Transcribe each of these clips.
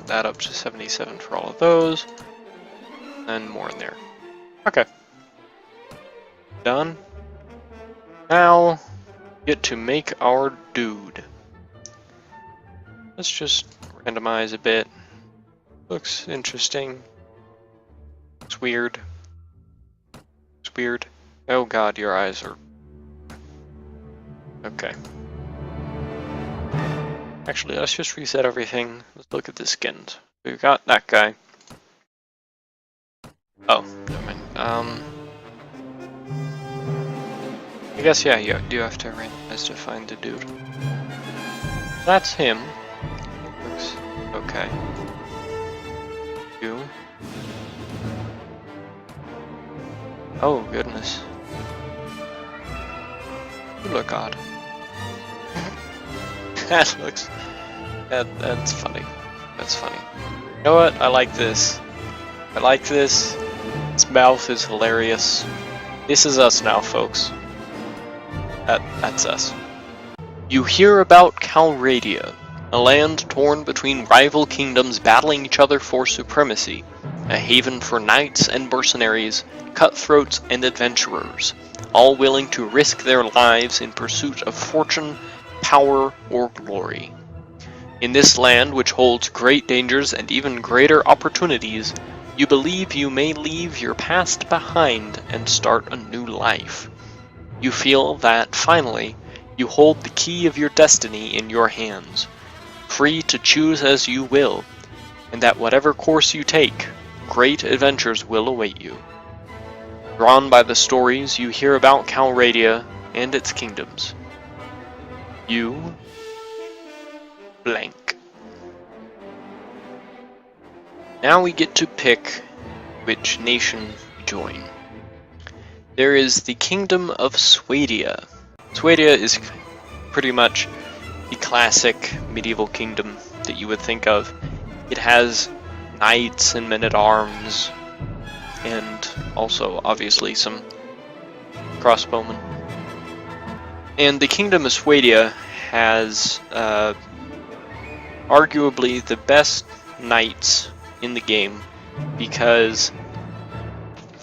that up to 77 for all of those, and more in there. Okay. Done. Now, get to make our dude. Let's just randomize a bit. Looks interesting. It's weird. It's weird. Oh god, your eyes are... Okay. Actually, let's just reset everything. Let's look at the skins. We've got that guy. Oh, never mind. I guess, yeah, you do have to randomize to find the dude. That's him. Looks okay. You. Oh, goodness. You look odd. That looks... That's funny. That's funny. You know what? I like this. I like this. Its mouth is hilarious. This is us now, folks. That's us. You hear about Calradia, a land torn between rival kingdoms battling each other for supremacy, a haven for knights and mercenaries, cutthroats and adventurers, all willing to risk their lives in pursuit of fortune, power, or glory. In this land, which holds great dangers and even greater opportunities, you believe you may leave your past behind and start a new life. You feel that, finally, you hold the key of your destiny in your hands, free to choose as you will, and that whatever course you take, great adventures will await you. Drawn by the stories you hear about Calradia and its kingdoms, you blank. Now we get to pick which nation we join. There is the Kingdom of Swadia. Swadia is pretty much the classic medieval kingdom that you would think of. It has knights and men-at-arms, and also, obviously, some crossbowmen. And the Kingdom of Swadia has arguably the best knights in the game, because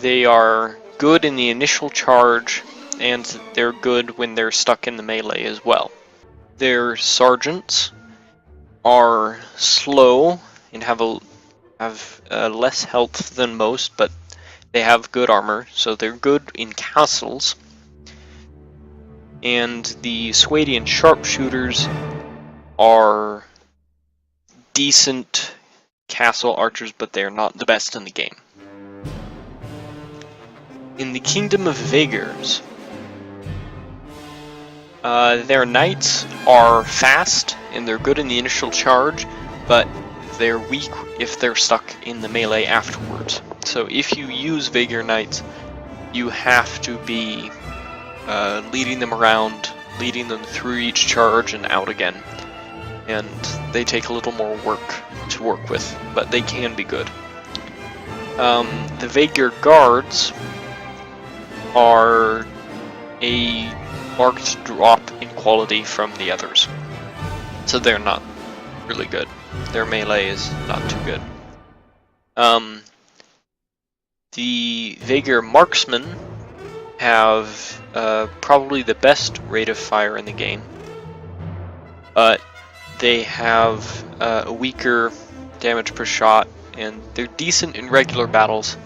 they are good in the initial charge, and they're good when they're stuck in the melee as well. Their sergeants are slow and have less health than most, but they have good armor, so they're good in castles. And the Swadian sharpshooters are decent castle archers, but they're not the best in the game. In the Kingdom of Vigors, their knights are fast and they're good in the initial charge, but they're weak if they're stuck in the melee afterwards. So if you use Vigor Knights, you have to be leading them around, leading them through each charge and out again. And they take a little more work to work with, but they can be good. The Vigor Guards are a marked drop in quality from the others, so they're not really good. Their melee is not too good. The Vigor Marksmen have probably the best rate of fire in the game, but they have a weaker damage per shot, and they're decent in regular battles,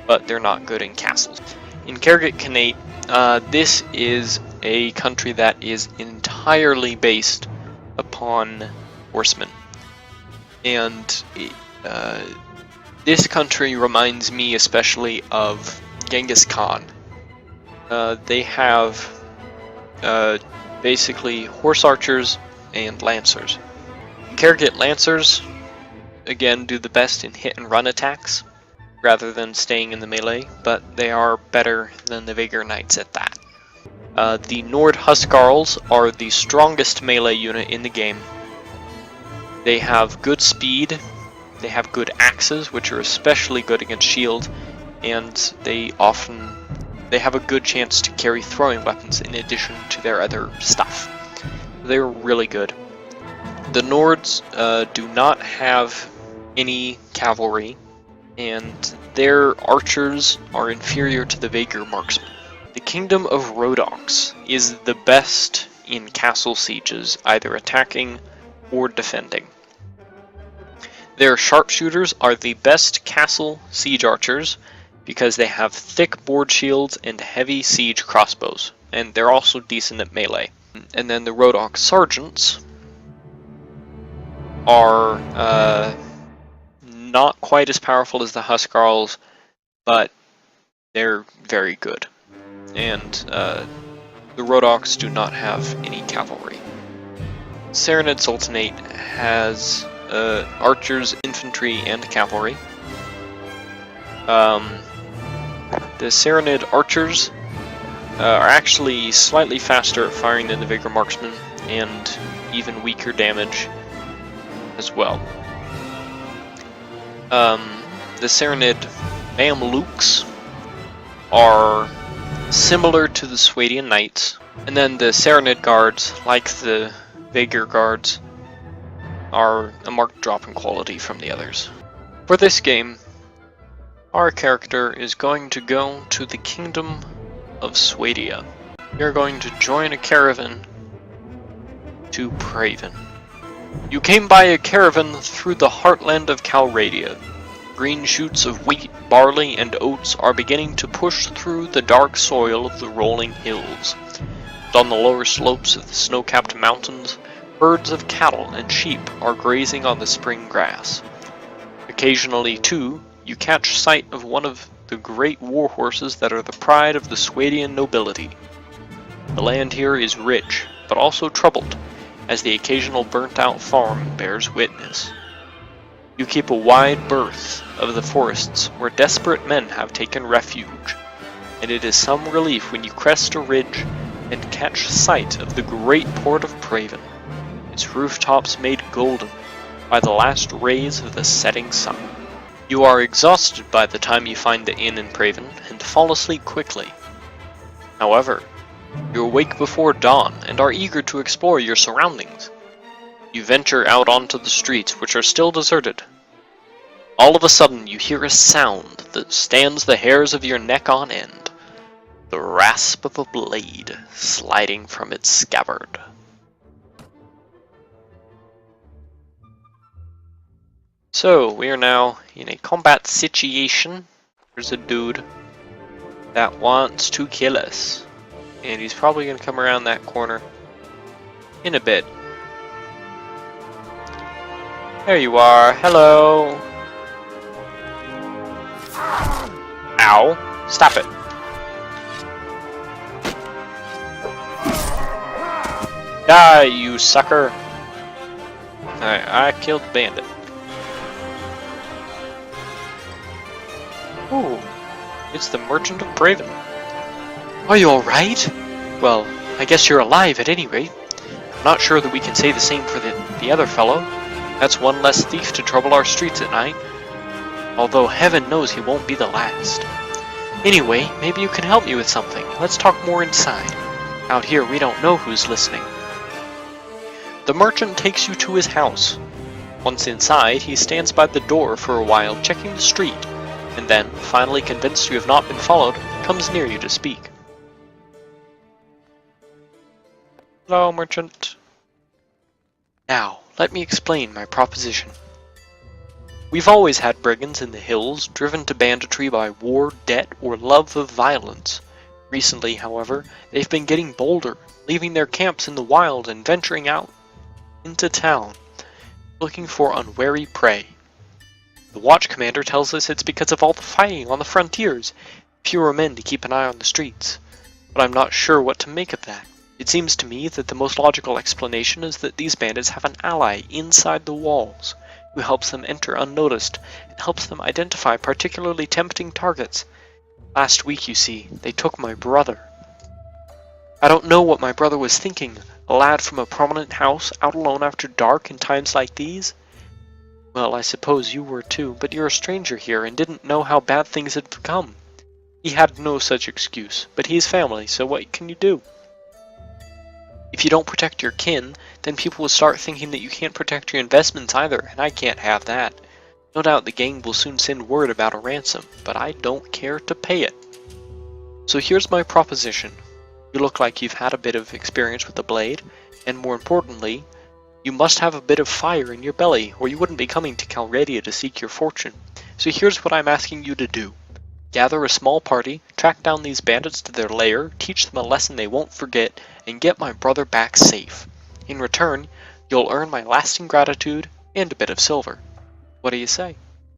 but they're not good in castles. In Kergit Khanate, this is a country that is entirely based upon horsemen. And this country reminds me especially of Genghis Khan. They have basically horse archers and lancers. Kergit Lancers, again, do the best in hit and run attacks, rather than staying in the melee, but they are better than the Vigor Knights at that. The Nord Huskarls are the strongest melee unit in the game. They have good speed, they have good axes, which are especially good against shield, and they have a good chance to carry throwing weapons in addition to their other stuff. They're really good. The Nords do not have any cavalry, and their archers are inferior to the Vaegir marksmen. The Kingdom of Rhodoks is the best in castle sieges, either attacking or defending. Their sharpshooters are the best castle siege archers because they have thick board shields and heavy siege crossbows, and they're also decent at melee. And then the Rhodok sergeants are not quite as powerful as the Huskarls, but they're very good. And the Rhodoks do not have any cavalry. Serenad Sultanate has archers, infantry, and cavalry. The Serenad archers are actually slightly faster at firing than the Vaegir marksmen, and even weaker damage as well. The Serenad Mamluks are similar to the Swadian Knights, and then the Serenad guards, like the Vaegir guards, are a marked drop in quality from the others. For this game, our character is going to go to the Kingdom of Swadia. We are going to join a caravan to Praven. You came by a caravan through the heartland of Calradia. Green shoots of wheat, barley, and oats are beginning to push through the dark soil of the rolling hills. And on the lower slopes of the snow-capped mountains, herds of cattle and sheep are grazing on the spring grass. Occasionally, too, you catch sight of one of the great war horses that are the pride of the Swadian nobility. The land here is rich, but also troubled, as the occasional burnt-out farm bears witness. You keep a wide berth of the forests where desperate men have taken refuge, and it is some relief when you crest a ridge and catch sight of the great port of Praven, its rooftops made golden by the last rays of the setting sun. You are exhausted by the time you find the inn in Praven and fall asleep quickly. However, you awake before dawn and are eager to explore your surroundings. You venture out onto the streets, which are still deserted. All of a sudden, you hear a sound that stands the hairs of your neck on end. The rasp of a blade sliding from its scabbard. So, we are now in a combat situation. There's a dude that wants to kill us. And he's probably going to come around that corner in a bit. There you are. Hello. Ow. Stop it. Die, you sucker. Alright, I killed the bandit. Ooh, it's the Merchant of Praven. Are you alright? Well, I guess you're alive at any rate. I'm not sure that we can say the same for the other fellow. That's one less thief to trouble our streets at night. Although heaven knows he won't be the last. Anyway, maybe you can help me with something. Let's talk more inside. Out here we don't know who's listening. The merchant takes you to his house. Once inside, he stands by the door for a while checking the street, and then, finally convinced you have not been followed, comes near you to speak. Hello, merchant. Now, let me explain my proposition. We've always had brigands in the hills, driven to banditry by war, debt, or love of violence. Recently, however, they've been getting bolder, leaving their camps in the wild and venturing out into town, looking for unwary prey. The watch commander tells us it's because of all the fighting on the frontiers, fewer men to keep an eye on the streets. But I'm not sure what to make of that. It seems to me that the most logical explanation is that these bandits have an ally inside the walls, who helps them enter unnoticed, and helps them identify particularly tempting targets. Last week, you see, they took my brother. I don't know what my brother was thinking, a lad from a prominent house, out alone after dark in times like these. Well, I suppose you were too, but you're a stranger here and didn't know how bad things had become. He had no such excuse, but he's family, so what can you do? If you don't protect your kin, then people will start thinking that you can't protect your investments either, and I can't have that. No doubt the gang will soon send word about a ransom, but I don't care to pay it. So here's my proposition. You look like you've had a bit of experience with the blade, and more importantly, you must have a bit of fire in your belly, or you wouldn't be coming to Calradia to seek your fortune. So here's what I'm asking you to do. Gather a small party, track down these bandits to their lair, teach them a lesson they won't forget, and get my brother back safe. In return, you'll earn my lasting gratitude and a bit of silver. What do you say?